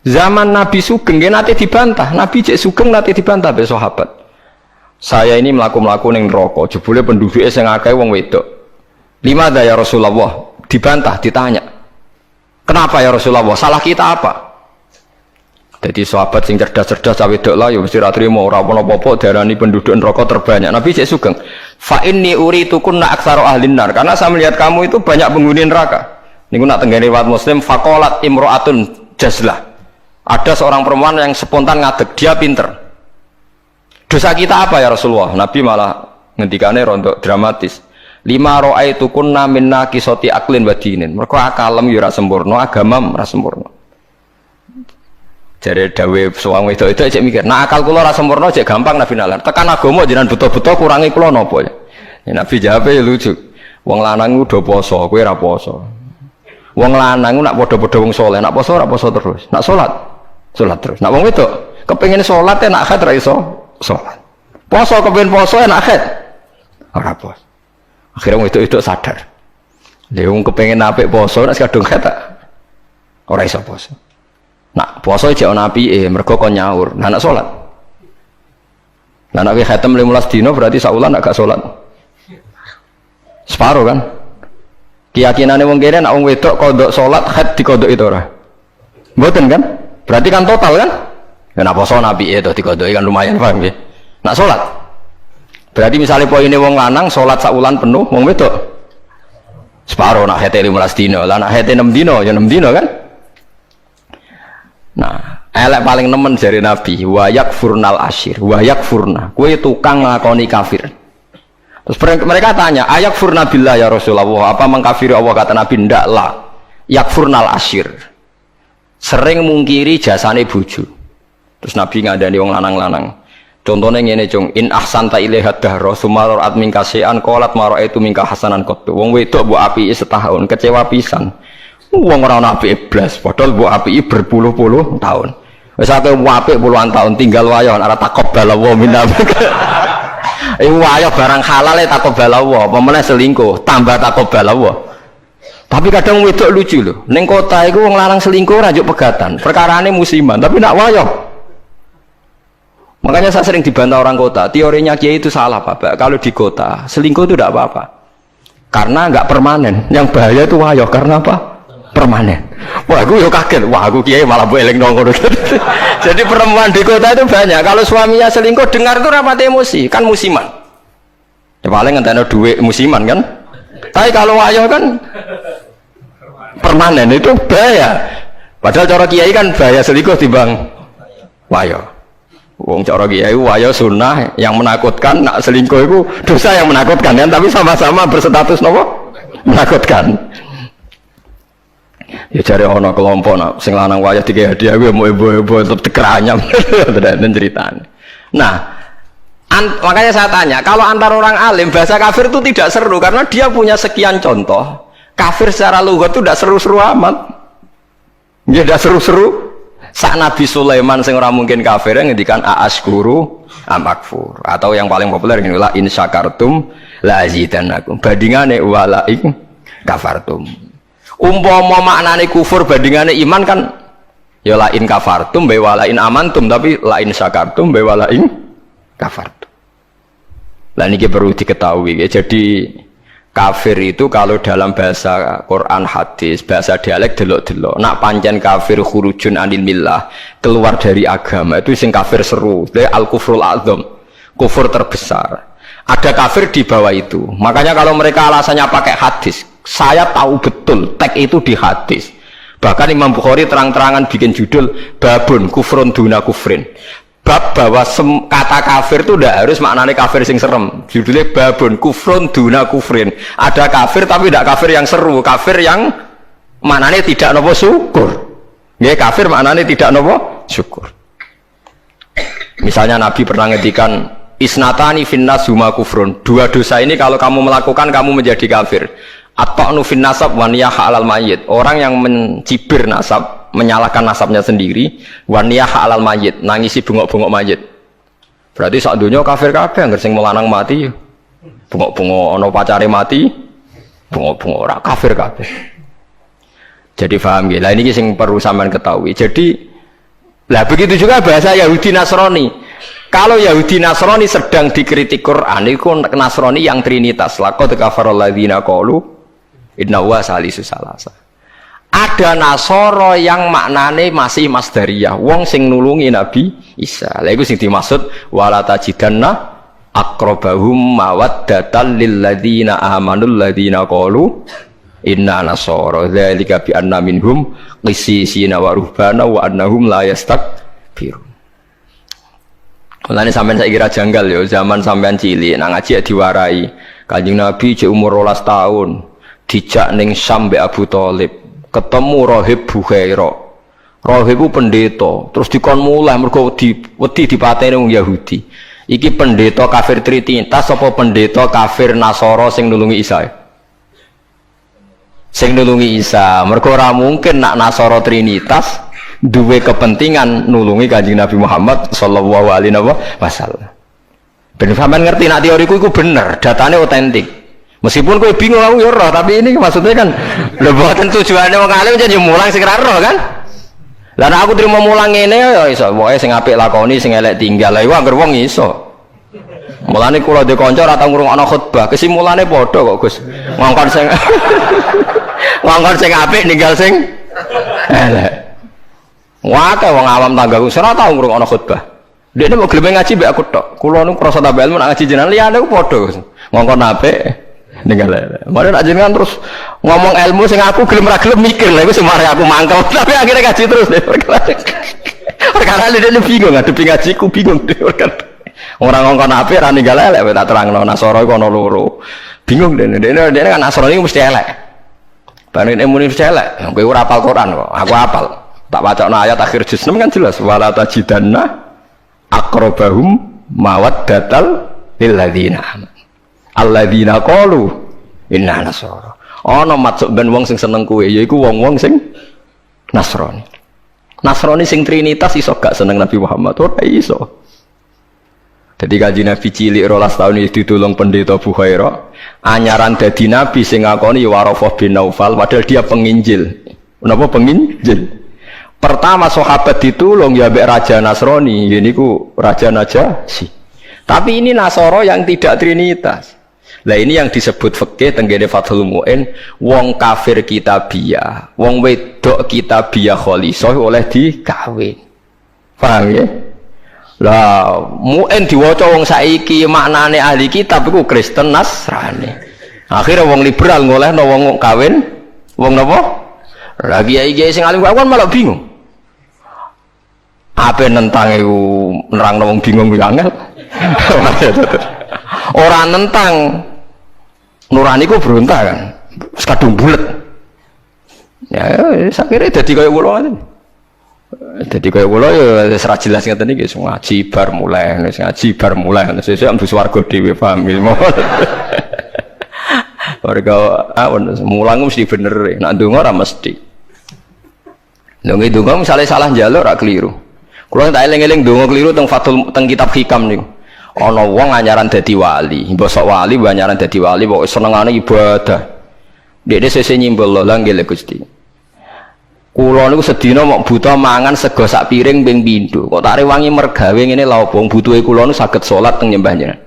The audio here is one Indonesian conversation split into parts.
Zaman Nabi Sugeng nanti dibantah, Nabi cek Sugeng nanti dibantah be sahabat. Saya ini melaku ning neraka, jebule penduduknya sing akeh wong wedok. Lima ya Rasulullah, dibantah, ditanya. Kenapa ya Rasulullah? Salah kita apa? Jadi sahabat sing cerdas-cerdas cawe wedok lah ya mesti ra trimo ora apa-apa darani penduduk neraka terbanyak. Nabi cek Sugeng, fa inni uritukunna aktsaru ahlin nar, karena saya melihat kamu itu banyak penghuni neraka. Niku nak tenggene riwayat Muslim faqalat imraatun jazlah. Ada seorang perempuan yang spontan ngadeg, dia pinter. Dosa kita apa ya Rasulullah? Nabi malah ngendikane rontok dramatis. Lima ra'aitukunna minna qisati aqlin wa dinin. Mergo akalem ya ora sempurna, agamam ora sempurna. Jare dawe suwang wedok-wedok cek mikir, nah akal kula ora sempurna cek gampang Nabi nalar. Tekan agama jenengan buta-buta kurangi kula napa ya? Ya Nabi jawab ya lucu. Wong lanang udah poso, kowe ora poso. Wong lanang nak padha-padha wong saleh, nak poso ora poso terus. Nak salat terus. Nak wong wedok kepengin salat nak haid ra iso salat. Poso kepengin poso nak haid ora poso. Akhirnya wong wedok sadar. Lha wong kepengin apik poso nak kadung haid ora iso poso. Nak poso jek ana apike, mergo kon nyaur. Nah nak salat. Nah nak khatam 15 dina berarti saulan nak gak salat. Separo kan? Keyakinane wong kene nak wong wedok kodok salat haid dikodok itu ora. Mboten kan? Berarti kan total kan? Ya nak poso apike to dikodoki kan lumayan paham nggih. Nak salat. Berarti misalnya poine wong lanang salat saulan penuh, wong wedok separo nak haid 15 dina. Lah nak haid 6 dina ya 6 dina kan? Nah, elek paling nemen jari Nabi, wayak furnal asyir, wayak furna, kue tukang ngakoni kafir. Terus mereka tanya, ayak furna billah ya Rasulullah, apa mengkafiri Allah? Kata Nabi, ndak lah, yak furnal asyir, sering mungkiri jasane bojo. Terus Nabi ngadani wong lanang-lanang, contohnya ngene cung, in ahsanta ilaiha dahra, sumaror at mingkasean, kolat maro itu mingka hasanan kotu, wong wedok bu api setahun, kecewa pisan. Wong ora ana apike blas, padahal mbok apiki berpuluh-puluh tahun. Wis akeh apik puluhan tahun tinggal wayo ora taqabbal wa minna. Wayo barang halal taqabbal wa, apa meneh selingkuh tambah taqabbal wa. Tapi kadang wedok lucu lho. Ning kota iku wong lanang selingkuh ora njuk pegatan. Perkarane musiman, tapi nak wayo. Makanya saya sering dibantah orang kota, teorinya Kiai itu salah Pak. Kalau di kota, selingkuh itu tidak apa-apa. Karena enggak permanen. Yang bahaya itu wayo karena apa? Permanen. Wah, aku yo kaget. Wah, aku Kiai malah mbok eling nang ngono. Jadi perempuan di kota itu banyak. Kalau suaminya selingkuh dengar itu rapat emosi, kan musiman. Ya paling ngentekno duit musiman kan. Tapi kalau wayo kan permanen itu bahaya. Padahal cara Kiai kan bahaya selingkuh timbang wayo. Wong cara Kiai wayo sunnah yang menakutkan, nak selingkuh itu dosa yang menakutkan kan, tapi sama-sama berstatus nopo? Menakutkan. Ya cari ono kelompok nak sing lanang wayah tiga hadiah gue mau ibu-ibu tetap dikeranyam dan ceritanya. Nah, makanya saya tanya, kalau antar orang alim bahasa kafir itu tidak seru karena dia punya sekian contoh. Kafir secara lughat itu tidak seru-seru amat. Ya tidak seru-seru. Sak Nabi Sulaiman sing ora mungkin kafir ngendikan a'askuru amakfur, atau yang paling populer ini la in syakartum la azidannakum. Bandingane wala in kafartum. Umpama maknane kufur bandingane iman kan ya lain kafartum be walain amantum, tapi lain syakartum be walain kafartum. Lah niki perlu diketahui ya. Jadi kafir itu kalau dalam bahasa Quran hadis, bahasa dialek delok-delok. Nak pancen kafir khurujun anil millah, keluar dari agama, itu sing kafir seru. Dia al kufrul azam, kufur terbesar. Ada kafir di bawah itu. Makanya kalau mereka alasannya pakai hadis, saya tahu betul teks itu di hadis. Bahkan Imam Bukhari terang-terangan bikin judul babun kufrun duna kufrin. Bab bahwa kata kafir itu tidak harus maknanya kafir sing serem. Judulnya babun kufrun duna kufrin. Ada kafir tapi tidak kafir yang seru, kafir yang maknanya tidak nopo syukur. Ya kafir maknanya tidak nopo syukur. Misalnya Nabi pernah ngedikan isnatani finnas huma kufrun. Dua dosa ini kalau kamu melakukan kamu menjadi kafir. At-ta'nu fin nasab wa niyah alal mayyit. Orang yang mencibir nasab, menyalahkan nasabnya sendiri, wa niyah alal mayyit, nangisi bengok-bengok mayit. Berarti sak donya kafir kabeh, anggere sing melanang mati, bengok-bengok ana pacare mati, bengok-bengok ora kafir kabeh. Jadi paham nggih. Lah niki sing perlu sampean ketahui. Jadi Lah begitu juga bahasa Yahudi Nasrani. Kalau Yahudi Nasrani sedang dikritik Quran, itu Nasrani yang trinitas. Laqad kafarul ladzina qalu inna huwa salisu salasa. Ada Nasoro yang maknane masih masdariyah, wong sing nulungi Nabi Isa. Lha iku sing dimaksud wala tajidanna aqrabahum mawaddatan lil ladzina amanul ladzina qalu inna nasara dzalika bi anna minhum qissisina wa ruhbana wa annahum la yastakbirun. Mulane sampean saiki ra janggal ya zaman sampean cilik nang ngaji diwarai. Kanjeng Nabi jek umur 12 tahun dijak ning Syam mbek Abu Thalib, ketemu Rahib Bukhaira. Rahib ku pendeta, terus dikon mulai mergo wedi dipateni wong Yahudi. Iki pendeta kafir trinitas apa pendeta kafir Nasara sing nulungi Isa? Sing nulungi Isa. Mergo ora mungkin nak Nasara trinitas duwe kepentingan nulungi Kanjeng Nabi Muhammad sallallahu alaihi wasallam. Ben sampean ngerti nak teoriku iku bener, datane otentik. Meskipun kowe bingung aku ya roh, tapi ini maksudnya kan lho boten tujuane wong alim jan yo mulang sing ra roh kan. Lah nek aku trimo mulang ngene ya iso, pokoke sing apik lakoni, sing elek tinggal. Lah iku anggere wong iso. Mulane kula dhe kanca ora tau ngrungokno khutbah, kesimulane padha kok Gus. Ngongkon sing ngongkon sing apik ninggal sing elek. Wae wong awam tanggaku ora tau ngrungokno khutbah. Dekne mau gelem ngaji mbek aku tok. Kula nu krasa tambah ilmu nak ngaji jenengan liyane ku padha. Ngongkon apik ninggal elek. Mare nak jenengan terus ngomong ilmu sing aku gelem ra gelem mikir lha iku sing mari aku mangkel. Tapi akhirnya ngaji terus deh. Perkara dia bingung ngadepi ngajiku bingung deh. Orang ngongkon apik ra ninggal elek tak terangno Nasara iku ana loro. Bingung dene kan Nasara iki mesti elek. Bareng muni mesti elek. Kowe ora hafal Quran kok. Aku hafal. Tak wacana ayat akhir juz 6 kan jelas wala tajidanna aqrabahum mawaddatal lil ladzina alladzina qalu inna nasara. Ana maksud ben wong sing seneng kowe yaiku wong-wong sing Nasrani. Nasrani sing trinitas iso gak seneng Nabi Muhammad ora iso. Jadi Kanjeng Nabi cilik 12 tahun itu ditulung pendeta Bukhaira, anyaran dadi nabi sing ngakoni Warafah bin Naufal padahal dia penginjil. Menapa penginjil? Pertama sahabat ditulung ya mbek raja Nasrani, niku raja Najasyi. Tapi ini Nasara yang tidak trinitas. Lah ini yang disebut fikih tenggene Fathul Mu'in, wong kafir kitabiyah, wong wedok kitabiyah khalisah oleh dikawin. Paham ya? Lah Mu'in diwaca wong saiki maknane ahli kitab iku Kristen Nasrani. Akhirnya wong liberal ngolehno wong kawin wong napa? Lah kiai-kiai sing alim kan malah bingung. Apa nentang iku nerangno wong bingung ku angel. Ora nentang nurani ku berontak kan. Wis kadung bulet. Ya sakire dadi kaya kula ngoten. Dadi kaya kula ya wis ra jelas ngeten iki ngaji bar mulai, ngaji bar mulai sesuk ambu swarga dhewe paham iki. Warga awon mulang mesti bener, nek ndonga ora mesti. Lha nggih ndonga misale salah njaluk ora keliru. Kula tak eling-eling ndonga keliru teng Fathul teng kitab Hikam niku. Ana wong anyaran dadi wali, mbosok wali anyaran dadi wali pokoke senengane ibadah. Dekne sesuk nyimbol lha nggih Gusti. Kula niku sedina mok buta mangan sego sak piring ping pindho. Kok tak rewangi mergawe ngene lha opo butuhe kula niku saged salat teng nyembah jenengan.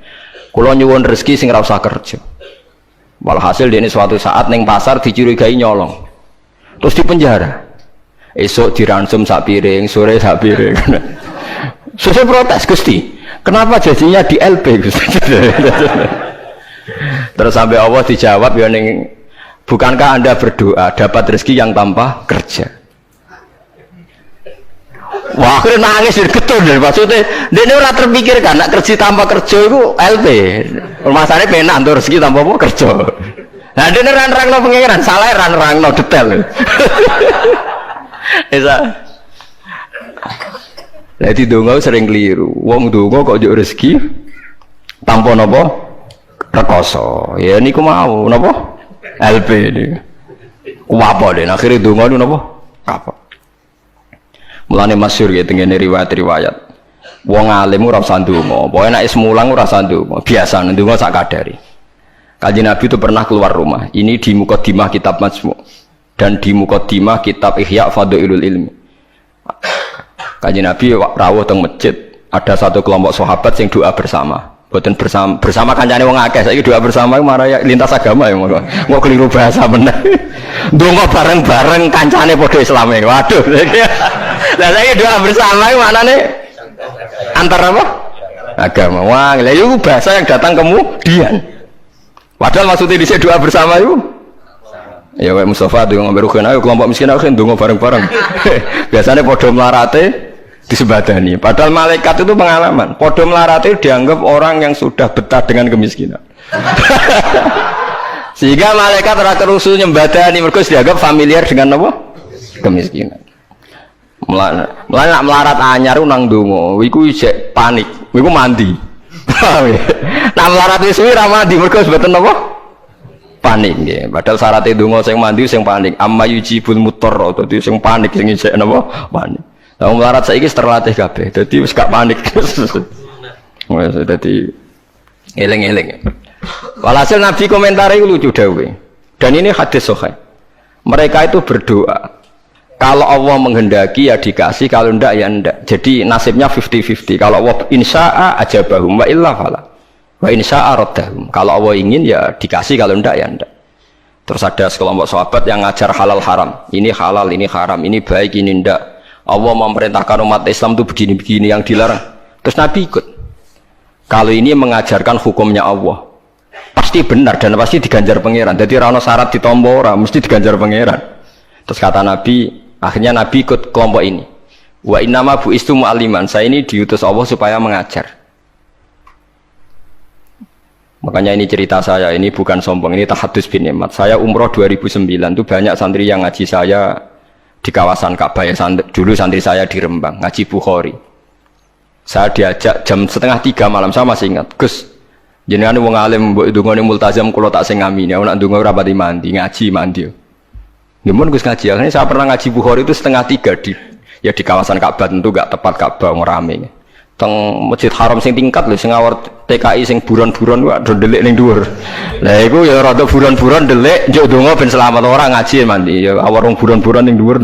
Kula nyuwun rezeki sing ora usah kerja. Walhasil dekne suatu saat ning pasar dicurigai nyolong. Terus dipenjara. Esok diransum sak piring, sore sak piring. Sesuk protes Gusti. Kenapa jadinya di LP Gusti? Terus sampai Allah dijawab ya ning bukankah Anda berdoa dapat rezeki yang tanpa kerja? Wah, akhirnya nangis getun maksudnya dia ora terpikirkan nak kerja tanpa kerja itu LP. Masalahnya penak untuk rezeki tanpa apa kerja. Nah dia nerang-nerangno pengiran, salah nerang-nerangno detail. Isa. Lah di donga sering keliru. Wong donga kok njuk rezeki tanpa napa? Rekoso. Ya niku mau napa? LP niku. Ku apa den akhire donga niku napa? Apa? Mulane masyhur ya tengene riwayat-riwayat. Wong alim ora usah ndonga. Pokoke nek is mulang ora usah ndonga. Biasa ndonga sak kadare. Kanjeng Nabi itu pernah keluar rumah. Ini di Muqaddimah kitab Majmu' dan di Muqaddimah kitab Ihya Fadhailul Ilmi. Kanjeng Nabi rawuh teng masjid, ada satu kelompok sahabat yang doa bersama. Boten bersama kancane wong akeh. Saiki doa bersama marah ya lintas agama ya monggo. Kok keliru bahasa bener. Ndonga bareng-bareng kancane padha Islame. Waduh. Lah saiki doa bersama iki maknane antar apa? Agama. Wah, lha itu bahasa yang datang kemudian. Padahal maksudnya dhisik doa bersama itu ya kayak Mustafa tuh ngambil rugen ayo kelompok miskin akhirnya ndonga bareng-bareng. Biasanya podo melarate disebadani. Padahal malaikat itu pengalaman. Podo melarate dianggap orang yang sudah betah dengan kemiskinan. Sehingga malaikat ora kerusu nyembadani mergo dianggap familiar dengan apa? Kemiskinan. Nak melarat anyar nang ndonga, iku isih panik. Iku mandi. Nak melarat wis suwi ra mandi mergo mboten apa? Panik nggih. Padahal syaratnya donga sing mandi sing panik. Amma yujibul mutarra. Dadi sing panik sing isih napa? Panik. Lah melarat saiki terlatih kabeh. Dadi wis gak panik. Wes dadi eling-eling. Walhasil Nabi komentar itu lucu dawuhe. Dan ini hadis sahih. Mereka itu berdoa. Kalau Allah menghendaki ya dikasih, kalau ndak ya ndak. Jadi nasibnya 50-50. Kalau Allah insya'a ajabahum wa illa fala. Wa insya'a raddahum. Kalau Allah ingin ya dikasih, kalau ndak ya ndak. Terus ada sekelompok sahabat yang ngajar halal haram. Ini halal, ini haram, ini baik, ini ndak. Allah memerintahkan umat Islam itu begini-begini yang dilarang. Terus Nabi ikut. Kalau ini mengajarkan hukumnya Allah, pasti benar dan pasti diganjar pangeran. Jadi rano syarat ditompo ora, mesti diganjar pangeran. Terus kata Nabi, akhirnya Nabi ikut kelompok ini. Wa innama bu'istu mu'alliman. Saya ini diutus Allah supaya mengajar. Makanya ini cerita saya, ini bukan sombong, ini tahadus bin nikmat. Saya umroh 2009 itu banyak santri yang ngaji saya di kawasan Ka'bah ya, dulu santri saya di Rembang, ngaji Bukhari. Saya diajak jam 2:30 malam, saya masih ingat. Gus, jenengan wong alim mbok ndongane multazam kula tak sing ngamini. Ana ndonga ora pati mandi, ngaji mandi. Nggih Gus ngaji. Akhirnya saya pernah ngaji Bukhari itu 2:30 di kawasan Ka'bah, tentu enggak tepat Ka'bah rame. Teng Masjid Haram sing tingkat lho, sing awar TKI sing buron-buron wae ndelik ning dhuwur. Lah iku ya rada buron-buron ndelik njuk donga ben selamat orang ngaji mandi. Ya awar wong buron-buron ning dhuwur.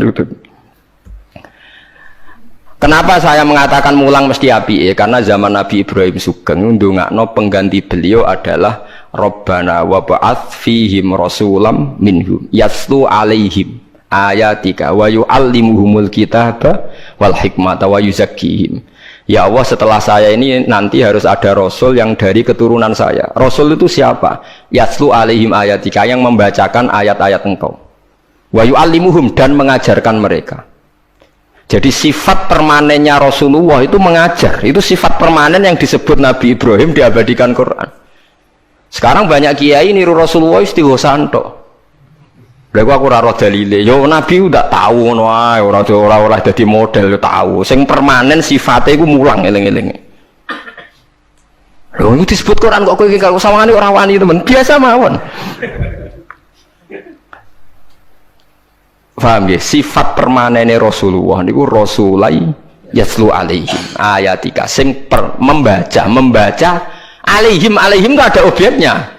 Kenapa saya mengatakan mulang mesti api? Karena zaman Nabi Ibrahim Sugeng ndongakno pengganti beliau adalah Rabbana wa ba'ats fihim rasulam minhum yaslu alaihim ayatika wa yu'allimuhumul kitaba wal hikmata wa yuzakkihim. Ya Allah, setelah saya ini nanti harus ada Rasul yang dari keturunan saya. Rasul itu siapa? Yaslu alaihim ayatika, yang membacakan ayat-ayat engkau. Wa yu'allimuhum, dan mengajarkan mereka. Jadi sifat permanennya Rasulullah itu mengajar. Itu sifat permanen yang disebut Nabi Ibrahim diabadikan Quran. Sekarang banyak kiai niru Rasulullah istighosanto. Lha aku ora roh dalile. Yo Nabi udah tahu ngono ae, ora dadi model yo tahu. Sing permanen sifate iku mulang eling-eling. Lho itu disebut Quran kok kowe iki karo sawangane ora wani temen. Biasa mawon. Paham ya? Sifat permanene Rasulullah niku rasulai yaslu alaihim ayatika sing membaca alaihim itu ada objeknya.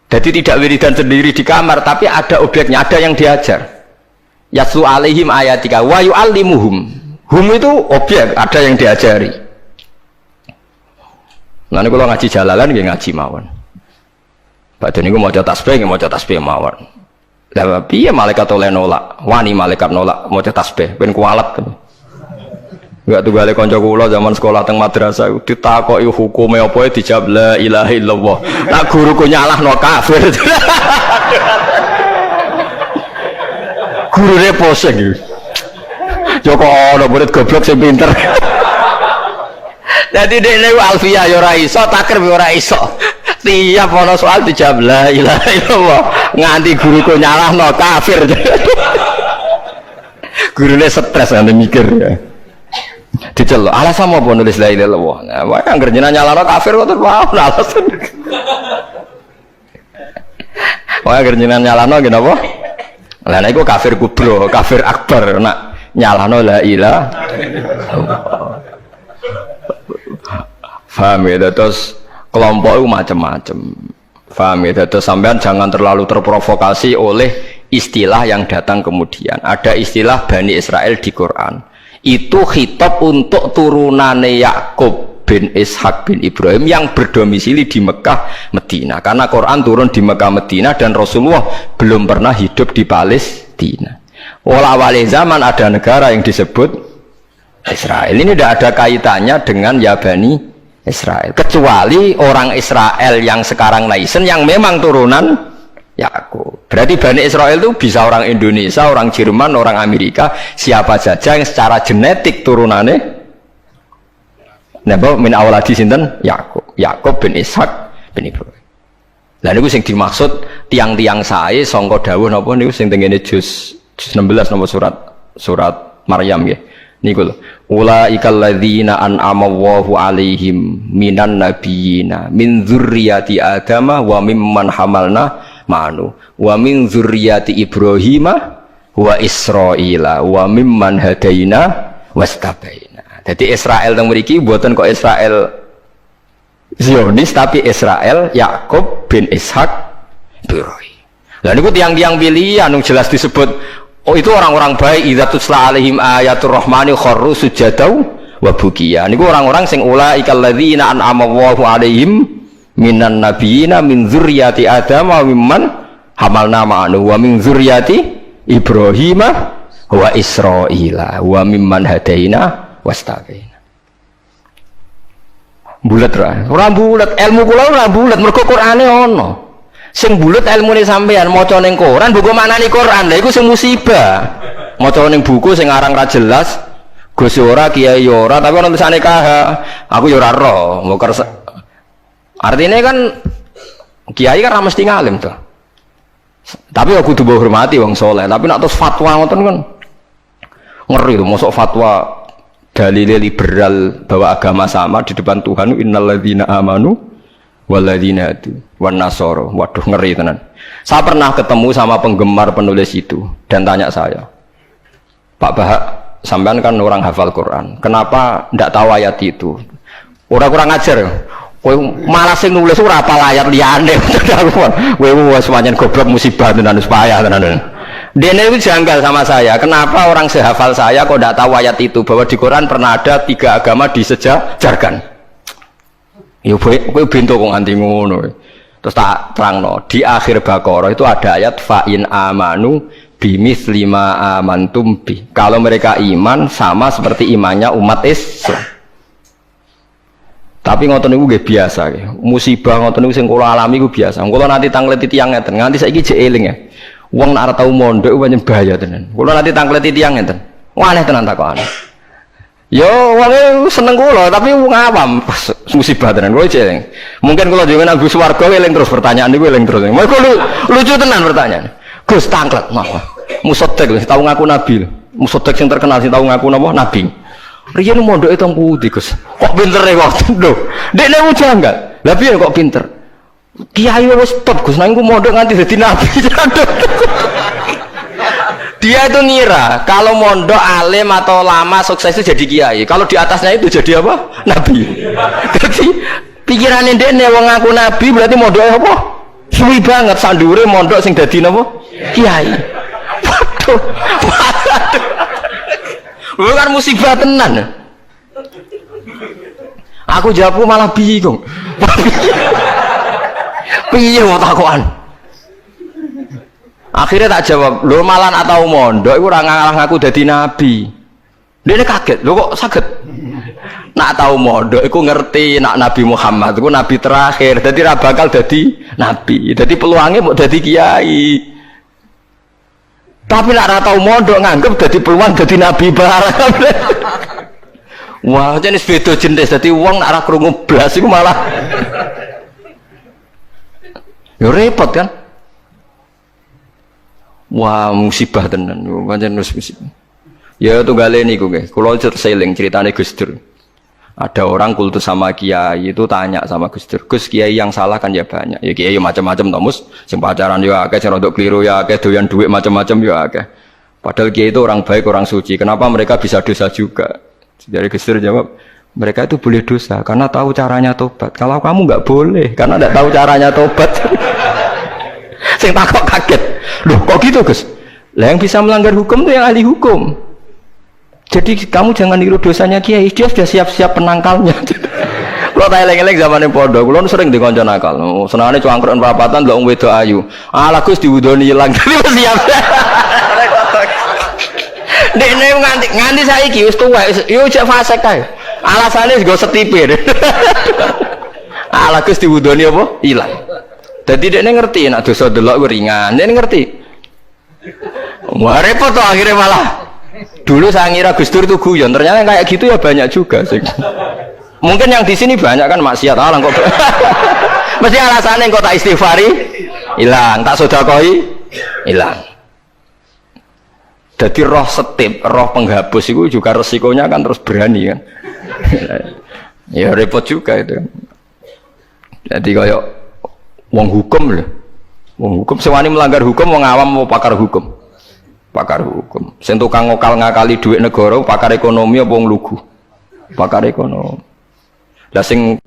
Jadi tidak wiridan sendiri di kamar, tapi ada objeknya, ada yang diajar. Yaslu alaihim ayatika wa yu'allimuhum. Hum itu objek, ada yang diajari. Nah ini kalau ngaji jalalan, ngaji mawon. Padahal ini mau tasbih mawon. Tapi ya malaikat oleh nolak, wani malaikat nolak, mau tasbih, ben kualat. Enggak tuh balik konco kula zaman sekolah teng madrasah ditakoki hukume apa dijawab la ilaha illallah. Lah guruku nyalahno kafir. Gurune poseng iki. Joko ana murid goblok sing pinter. Dadi dekne alfiyah ya ora iso, takrib ya ora iso. Tiap ana soal dijawab la ilaha illallah. Nganti guruku nyalahno kafir. Gurune stres ngene mikir ya. Dicelok alasan apa nulis la ilaha illallah. Nah, wae anggere jenengan nyalano kafir kok terus wae alasan. Wae anggere jenengan nyalano nggih napa? Lah nek iku kafir kubro, kafir akbar nak nyalano la ilaha. Paham ya, terus kelompok itu macam-macam. Paham ya, terus sampean jangan terlalu terprovokasi oleh istilah yang datang kemudian. Ada istilah Bani Israel di Quran. Itu khitab untuk turunane Yakub bin Ishak bin Ibrahim yang berdomisili di Mekah Medina, karena Quran turun di Mekah Medina dan Rasulullah belum pernah hidup di Palestina. Awal zaman ada negara yang disebut Israel. Ini tidak ada kaitannya dengan ya Bani Israel, kecuali orang Israel yang sekarang naisen yang memang turunan Yakub. Berarti Bani Israel itu bisa orang Indonesia, orang Jerman, orang Amerika, siapa saja yang secara genetik turunannya min awladi sinten Yakub bin Ishak bin Ibrahim. Lah niku sing dimaksud tiang-tiang sae sangka dawuh napa niku sing tengene juz 16 napa surat Maryam nggih. Niku lho. Ulaikal ladzina an'ama Allahu 'alaihim minan nabiyina min dzurriyyati Adama wa mimman hamalna ma'anu wa min dzurriyyati Ibrahima wa Israila wa mimman hadaina wastabaina. Jadi Israel teng mriki mboten kok Israel Zionis tapi Israel Yakub bin Ishak Ibrahim. Lah niku tiang-tiang pilihan jelas disebut. Oh itu orang-orang baik, idza tutla alaihim ayatul rahmani kharru sujadau wa bukiya. Niku orang-orang sing ulaikal ladzina an'ama Allahu alaihim minan nabiyina min dzurriyyati Adam wa mimman hamalna ma'anu wa min dzurriyyati Ibrahim wa Israila wa mimman hadaina wastabaina. Bulet ora bulet, ilmu kula ora bulet mergo Qur'ane ono. Sing bulet ilmune sampean maca ning Quran buku maknani Quran lha iku sing musibah. Maca ning buku sing aran ra jelas, Gus ora kiai ora tapi ono tulisane KH. Aku ya ora ro, artinya kan kiai kan ra mesti ngalim to. Tapi aku kudu hormati wong saleh, tapi nek terus fatwa ngoten kan ngeri to, mosok fatwa dalil liberal bahwa agama sama di depan Tuhan, innalladzina amanu waladina itu wan nasoro. Waduh ngeri tenan. Saya pernah ketemu sama penggemar penulis itu dan tanya saya, Pak Bahak, sampean kan orang hafal Quran, kenapa ndak tahu ayat itu? Orang kurang ajar, kowe malah sing nulis ora apal ayat liyane. Kowe wis pancen goblok musibah tenan payah tenan. Dene itu janggal sama saya, kenapa orang sehafal saya kok ndak tahu ayat itu bahwa di Quran pernah ada 3 agama disejajarkan. Ya kowe bento kok nganti ngono. Terus tak terangno, di akhir Baqarah itu ada ayat fa in amanu bimitsli ma amantum bi. Kalau mereka iman sama seperti imannya umat Islam. Tapi ngoten niku nggih biasa nggih. Musibah ngoten niku sing kula alami ku biasa. Kula nanti tangleti tiyang ngeten, nganti saiki jek eling ya. Wong nek ora tau mondok pancen bahaya tenan. Kula nanti tangleti tiyang ngeten. Aneh tenan takokane. Yo wong seneng kula tapi wong awam musibah tenan kowe ceng. Mungkin kula jenengan Gus Warga eling terus pertanyaan niku eling terus. Mergo lucu tenan pertanyaan. Gus tanglet napa? Musotek tau ngaku nabi. Musotek sing terkenal sing tau ngaku napa nabi. Riyen mondoke teng pundi Gus? Kok pintere kok lho. Dekne janggal. Lah piye kok pinter? Kiai wis top Gus nang iku mondok nganti dadi nabi. Dia itu ngira kalau mondok alim atau lama sukses itu jadi kiai, kalau di atasnya itu jadi apa? Nabi. Jadi pikirannya dia nih wong ngaku nabi berarti mondoknya apa? Suwi banget sandure mondok sing dadi napa? Kiai. Waduh. Bukan musibah tenan. Aku jawabku malah bingung. Piye mau takokan? Akhirnya tak jawab, lho malah nak tau mondok iku ora ngaku dadi nabi. Dene kaget, lho kok saged? Nak tau mondok iku ngerti nak Nabi Muhammad iku nabi terakhir, dadi ra bakal dadi nabi. Dadi peluangnya mau dadi kiai. Tapi nak ora tau mondok nganggep dadi peluang dadi nabi barang. Wah, jenis beda jenis dadi wong nak ora krungu blas iku malah yo repot kan? Wah musibah tenan, pancen musibah. Ya tunggale niku nggih, kula seling ceritane Gus Dur. Ada orang kultus sama kiai itu tanya sama Gus Dur, Gus kiai yang salah kan ya banyak. Ya kiai macam-macam to Mus, sing pacaran ya akeh, sing rodok keliru ya akeh, doyan duit macam-macam ya akeh. Padahal kiai itu orang baik, orang suci. Kenapa mereka bisa dosa juga? Jadi Gus Dur jawab, mereka itu boleh dosa karena tahu caranya tobat. Kalau kamu nggak boleh karena nggak tahu caranya tobat. Sing takok kaget. Loh kok gitu Gus? Lah yang bisa melanggar hukum itu yang ahli hukum. Jadi kamu jangan niru dosanya Kiai, dia sudah siap-siap penangkalnya. Kalau tak eleng-eleng zamannya podo, kalau sering dikonco nakal. Senangnya cuangkron perapatan, lo wedo ayu. Lah Gus diwudoni hilang, jadi siap. Dek nih nganti saiki wis tuwa, yo cek fase kae. Alasannya gue setipe. Lah Gus diwudoni apa? Hilang. Jadi dek ngerti, nak dosa delok ringan, dek ngerti. Wah repot tuh akhirnya malah. Dulu saya ngira Gus Dur itu guyon, ternyata kayak gitu ya banyak juga sih. Mungkin yang di sini banyak kan maksiat alang kok. Mesti alasannya kok tak istighfari hilang, tak sedekah hilang. Jadi roh setip, roh penghapus itu juga resikonya kan terus berani kan. Ya repot juga itu. Jadi kayak wong hukum loh. Wong hukum sewani melanggar hukum, wong awam mau pakar hukum. Pakar hukum. Sing tukang ngakali duit negara, pakar ekonomi apa wong lugu? Pakar ekonomi. Lah sing